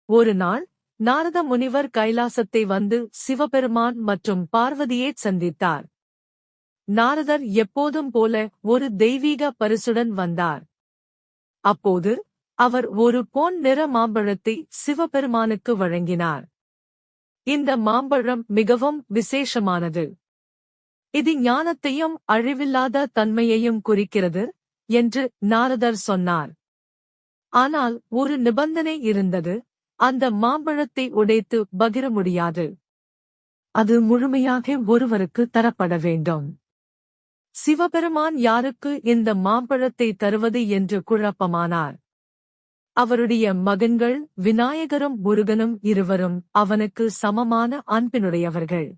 ஒரு நாள் நாரத முனிவர் கைலாசத்தை வந்து சிவபெருமான் மற்றும் பார்வதியைச் சந்தித்தார். நாரதர் எப்போதும் போல ஒரு தெய்வீக பரிசுடன் வந்தார். அப்போது அவர் ஒரு பொன் நிற மாம்பழத்தை சிவபெருமானுக்கு வழங்கினார். இந்த மாம்பழம் மிகவும் விசேஷமானது. இது ஞானத்தையும் அழிவில்லாத தன்மையையும் குறிக்கிறது என்று நாரதர் சொன்னார். ஆனால் ஒரு நிபந்தனை இருந்தது. அந்த மாம்பழத்தை உடைத்து பகிர முடியாது. அது முழுமையாக ஒருவருக்கு தரப்பட வேண்டும். சிவபெருமான் யாருக்கு இந்த மாம்பழத்தை தருவது என்று குழப்பமானார். அவருடைய மகன்கள் விநாயகரும் முருகனும் இருவரும் அவனுக்கு சமமான அன்பினுடையவர்கள்.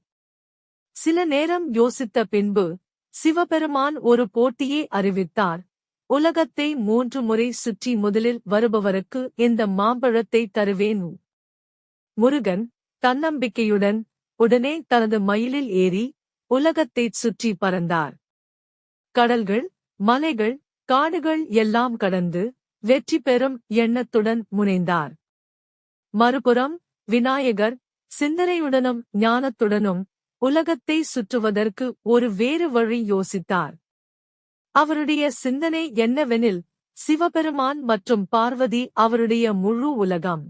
சில நேரம் யோசித்த பின்பு சிவபெருமான் ஒரு போட்டியை அறிவித்தார். உலகத்தை 3 முறை சுற்றி முதலில் வருபவருக்கு இந்த மாம்பழத்தை தருவேன். முருகன் தன்னம்பிக்கையுடன் உடனே தனது மயிலில் ஏறி உலகத்தைச் சுற்றி பறந்தார். கடல்கள், மலைகள், காடுகள் எல்லாம் கடந்து வெற்றி பெறும் எண்ணத்துடன் முனைந்தார். மறுபுறம் விநாயகர் சிந்தனையுடனும் ஞானத்துடனும் உலகத்தை சுற்றுவதற்கு ஒரு வேறு வழி யோசித்தார். அவருடைய சிந்தனை என்னவெனில், சிவபெருமான் மற்றும் பார்வதி அவருடைய முழு உலகம்.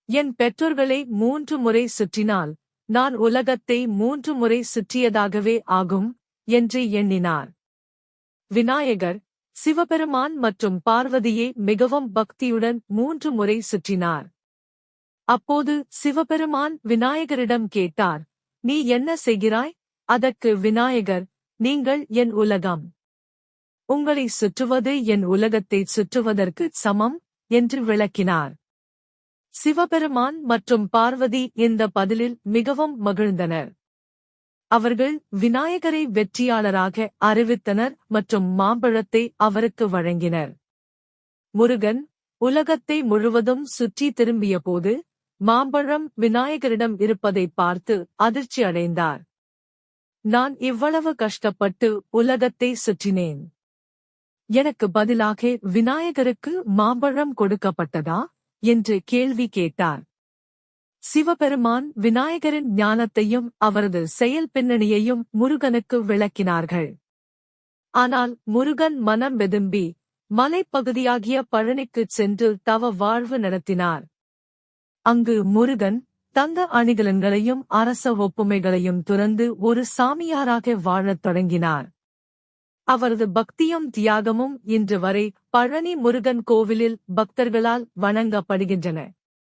என் பெற்றோர்களை 3 முறை சுற்றினால் நான் உலகத்தை 3 முறை சுற்றியதாகவே ஆகும் என்று எண்ணினார். விநாயகர் சிவபெருமான் மற்றும் பார்வதியை மிகவும் பக்தியுடன் 3 முறை சுற்றினார். அப்போது சிவபெருமான் விநாயகரிடம் கேட்டார், நீ என்ன செய்கிறாய்? அதற்கு விநாயகர், நீங்கள் என் உலகம். உங்களை சுற்றுவது என் உலகத்தைச் சுற்றுவதற்கு சமம் என்று விளக்கினார். சிவபெருமான் மற்றும் பார்வதி இந்த பதிலில் மிகவும் மகிழ்ந்தனர். அவர்கள் விநாயகரை வெற்றியாளராக அறிவித்தனர் மற்றும் மாம்பழத்தை அவருக்கு வழங்கினர். முருகன் உலகத்தை முழுவதும் சுற்றி திரும்பியபோது மாம்பழம் விநாயகரிடம் இருப்பதை பார்த்து அதிர்ச்சி அடைந்தார். நான் இவ்வளவு கஷ்டப்பட்டு உலகத்தை சுற்றினேன். எனக்கு பதிலாக விநாயகருக்கு மாம்பழம் கொடுக்கப்பட்டதா என்று கேள்வி கேட்டார். சிவபெருமான் விநாயகரின் ஞானத்தையும் அவரது செயல் பின்னணியையும் முருகனுக்கு விளக்கினார்கள். ஆனால் முருகன் மனம் வெதும்பி மலைப்பகுதியாகிய பழனிக்குச் சென்று தவ வாழ்வு நடத்தினார். அங்கு முருகன் தங்க அணிகலன்களையும் அரச ஒப்புமைகளையும் துறந்து ஒரு சாமியாராக வாழத் தொடங்கினார். அவரது பக்தியும் தியாகமும் இன்று வரை பழனி முருகன் கோவிலில் பக்தர்களால் வணங்கப்படுகின்றன.